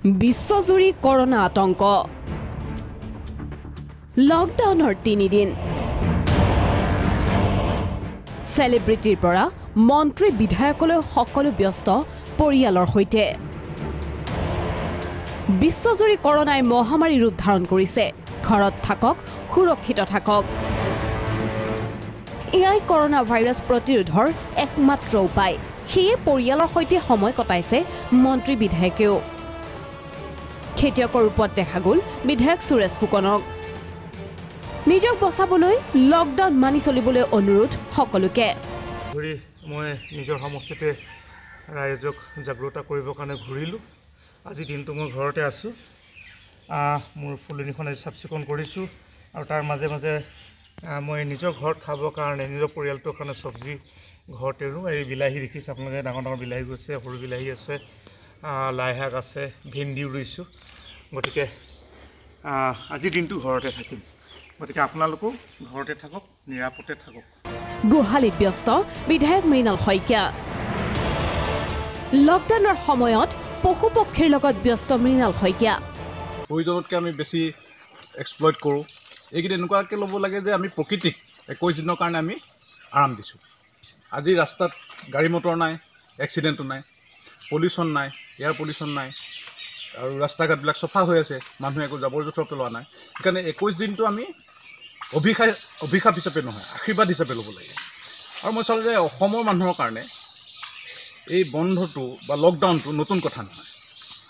বিশ্বজুৰি কৰোনা আতংক লকডাউনৰ 3 দিন সেলিব্ৰিটিৰ পৰা মন্ত্ৰী বিধায়কলৈ সকলো ব্যস্ত পৰিয়ালৰ সৈতে বিশ্বজুৰি কৰোনাই মহামাৰী ৰূপ ধাৰণ কৰিছে ঘৰত থাকক সুৰক্ষিত থাকক এয়াই কৰোনা ভাইৰাছ প্ৰতিৰোধৰ একমাত্ৰ উপায় সেয়ে পৰিয়ালৰ সৈতে সময় কটাইছে মন্ত্ৰী বিধায়কেও খেতিয়কৰ ওপৰত দেখা গ'ল বিধায়ক সুৰেশ ফুকনক নিজক বচাবলৈ লকডাউন মানি চলিবলৈ অনুৰোধ সকলোকে মই নিজৰ সমষ্টিতে ৰাইজক জাগ্ৰত কৰিবৰ কাৰণে ঘূৰিলোঁ আজি দিনটো মই ঘৰতে আছোঁ মোৰ ফুলনিখন আজি চাফ চিকুণ কৰিছোঁ আৰু তাৰ মাজে মাজে মই নিজৰ ঘৰত খাবৰ কাৰণে নিজৰ পৰিয়ালটোৰ কাৰণে চব্জি ঘৰতে ৰুওঁ এই বিলাহী দেখিছে আপোনালোকে ডাঙৰ ডাঙৰ বিলাহী গৈছে সৰু বিলাহী আছে লাই শাক আছে ভেন্দি ৰুইছোঁ গতিকে আজি দিনটো ঘৰতে থাকিম গতিকে আপোনালোকো ঘৰতে থাকক নিৰাপদে থাকক গোহালিত ব্যস্ত বিধায়ক মৃণাল শইকীয়া লকডাউনৰ সময়ত পশুপক্ষীৰ লগত ব্যস্ত মৃণাল শইকীয়া প্ৰয়োজনতকৈ আমি বেছি এক্সপ্লইট কৰোঁ এইকেইটা এনেকুৱাকৈ ল'ব লাগে যে আমি প্ৰকৃতিক 21 দিনৰ কাৰণে আমি আৰাম দিছোঁ আজি ৰাস্তাত গাড়ী মটৰ নাই এক্সিডেণ্টো নাই পলিউশ্যন নাই এয়াৰ পলিউশ্যন নাই আৰু ৰাস্তা ঘাটবিলাক চফা হৈ আছে মানুহে একো জাবৰ জোঁথৰ পেলোৱা নাই সেইকাৰণে 21 দিনটো আমি অভিশাপ হিচাপে নহয় আশীৰ্বাদ হিচাপে ল'ব লাগে আৰু মই চালোঁ যে অসমৰ মানুহৰ কাৰণে এই বন্ধটো বা লকডাউনটো নতুন কথা নহয়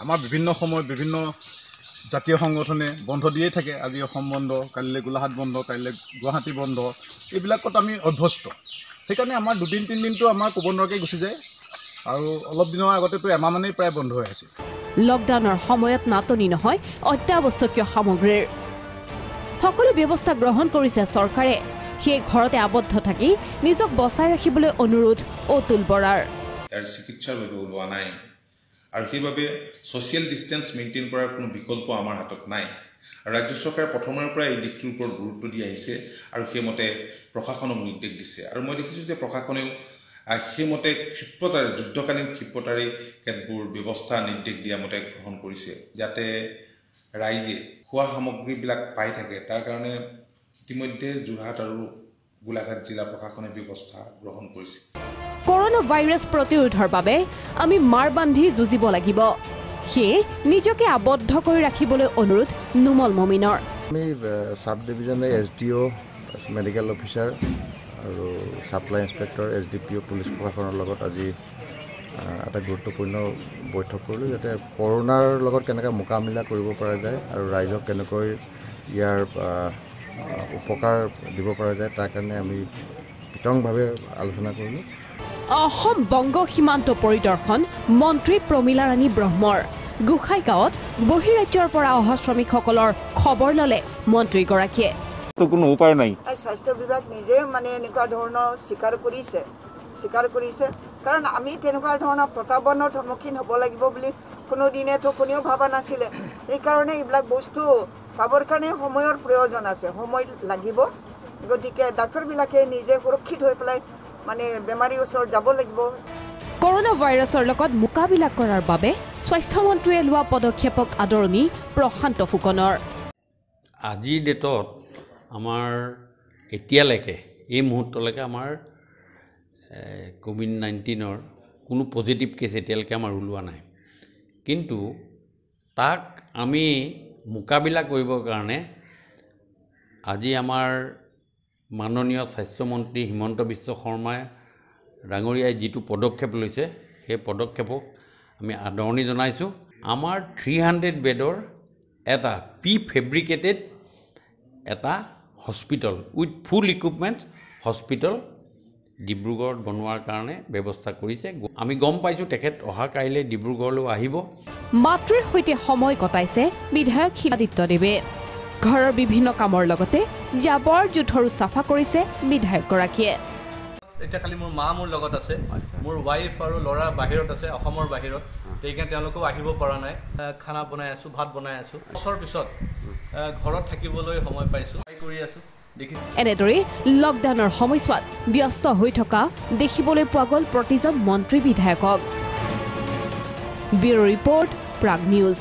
আমাৰ বিভিন্ন সময়ত বিভিন্ন জাতীয় সংগঠনে বন্ধ দিয়ে থাকে আজি অসম বন্ধ কাইলৈ গোলাঘাট বন্ধ কাইলৈ গুৱাহাটী বন্ধ এইবিলাকত আমি অভ্যস্ত সেইকাৰণে আমাৰ 2-3 দিনটো আমাৰ ক'ব নোৱাৰাকৈ গুচি যায় আৰু অলপ দিনৰ আগতেতো এমাহমানেই প্ৰায় বন্ধ হৈ আছে লকডাউনৰ সময়ত নাটনি নহয় অত্যাৱশ্যকীয় সামগ্ৰীৰ সকলো ব্যৱস্থা গ্ৰহণ কৰিছে চৰকাৰে সেই ঘৰতে আবদ্ধ থাকি নিজক বচাই ৰাখিবলৈ অনুৰোধ অতুল বৰাৰ ইয়াৰ চিকিৎসাৰ বাবে ওলোৱা নাই আৰু সেইবাবে ছ'চিয়েল ডিষ্টেন্স মেইনটেইন কৰাৰ কোনো বিকল্প আমাৰ হাতত নাই আৰু ৰাজ্য চৰকাৰে প্ৰথমৰে পৰা এই দিশটোৰ ওপৰত গুৰুত্ব দি আহিছে আৰু সেইমতে প্ৰশাসনক নিৰ্দেশ দিছে আৰু মই দেখিছোঁ যে প্ৰশাসনেও সেইমতে ক্ষিপ্ৰতাৰে যুদ্ধকালীন ক্ষিপ্ৰতাৰে কেতবোৰ ব্যৱস্থা নিৰ্দেশ দিয়া মতে গ্ৰহণ কৰিছে যাতে ৰাইজে খোৱা সামগ্ৰীবিলাক পাই থাকে তাৰ কাৰণে ইতিমধ্যে যোৰহাট আৰু গোলাঘাট জিলা প্ৰশাসনে ব্যৱস্থা গ্ৰহণ কৰিছে কৰোনা ভাইৰাছ প্ৰতিৰোধৰ বাবে আমি মাৰ বান্ধি যুঁজিব লাগিব সেয়ে নিজকে আবদ্ধ কৰি ৰাখিবলৈ অনুৰোধ নুমল মমিনৰ আমি সাব ডিভিজনে এছডিঅ মেডিকেল অফিচাৰ আৰু সাপ্লাই ইন্সপেক্টৰ এছডিপিঅ পুলিচ প্ৰশাসনৰ লগত আজি এটা গুৰুত্বপূৰ্ণ বৈঠক কৰিলোঁ যাতে কৰোনাৰ লগত কেনেকৈ মোকাবিলা কৰিব পৰা যায় আৰু ৰাইজক কেনেকৈ ইয়াৰ উপকাৰ দিব পৰা যায় তাৰ কাৰণে আমি বিতংভাৱে আলোচনা কৰিলোঁ অসম বংগ সীমান্ত পৰিদৰ্শন মন্ত্ৰী প্ৰমীলা ৰাণী ব্ৰহ্মৰ গোসাইগাঁৱত বহিৰাজ্যৰ পৰা অহা শ্ৰমিকসকলৰ খবৰ ল'লে মন্ত্ৰীগৰাকীয়ে কোনো উপায় নাই স্বাস্থ্য বিভাগ নিজে মানে এনেকুৱা ধৰণৰ স্বীকাৰ কৰিছে কাৰণ আমি তেনেকুৱা ধৰণৰ প্ৰত্যাহ্বানৰ সন্মুখীন হ'ব লাগিব বুলি কোনোদিনেতো কোনেও ভবা নাছিলে সেইকাৰণে এইবিলাক বস্তু পাবৰ কাৰণে সময়ৰ প্ৰয়োজন আছে সময় লাগিব গতিকে ডাক্তৰবিলাকে নিজে সুৰক্ষিত হৈ পেলাই মানে বেমাৰীৰ ওচৰত যাব লাগিব কৰোনা ভাইৰাছৰ লগত মোকাবিলা কৰাৰ বাবে স্বাস্থ্যমন্ত্ৰীয়ে লোৱা পদক্ষেপক আদৰণি প্ৰশান্ত ফুকনৰ আজিৰ ডেটত আমাৰ এতিয়ালৈকে এই মুহূৰ্তলৈকে আমাৰ COVID-19ৰ কোনো পজিটিভ কেছ এতিয়ালৈকে আমাৰ ওলোৱা নাই কিন্তু তাক আমি মোকাবিলা কৰিবৰ কাৰণে আজি আমাৰ মাননীয় স্বাস্থ্যমন্ত্ৰী হিমন্ত বিশ্ব শৰ্মাই ডাঙৰীয়াই যিটো পদক্ষেপ লৈছে সেই পদক্ষেপক আমি আদৰণি জনাইছোঁ আমাৰ 300 বেডৰ এটা প্ৰিফেব্ৰিকেটেড এটা hospital with full equipment hospital ডিব্ৰুগড়ত বনোৱাৰ কাৰণে ব্যৱস্থা কৰিছে আমি গম পাইছোঁ তেখেত অহা কাইলৈ ডিব্ৰুগড়লৈ আহিব মাতৃৰ সৈতে সময় কটাইছে বিধায়ক শিৱাদিত্যদেৱে ঘৰৰ বিভিন্ন কামৰ লগতে জাবৰ জোঁথৰো চাফা কৰিছে বিধায়কগৰাকীয়ে এতিয়া খালি মোৰ মা মোৰ লগত আছে মোৰ ৱাইফ আৰু ল'ৰা বাহিৰত আছে অসমৰ বাহিৰত সেইকাৰণে তেওঁলোকেও আহিব পৰা নাই খানা বনাই আছোঁ ভাত বনাই আছোঁ বছৰ পিছত ঘৰত থাকিবলৈ সময় পাইছোঁ কৰি আছোঁ এনেদৰে লকডাউনৰ সময়ছোৱাত ব্যস্ত হৈ থকা দেখিবলৈ পোৱা গ'ল প্ৰতিজন মন্ত্ৰী বিধায়কক ব্যুৰো ৰিপৰ্ট প্ৰাগ নিউজ।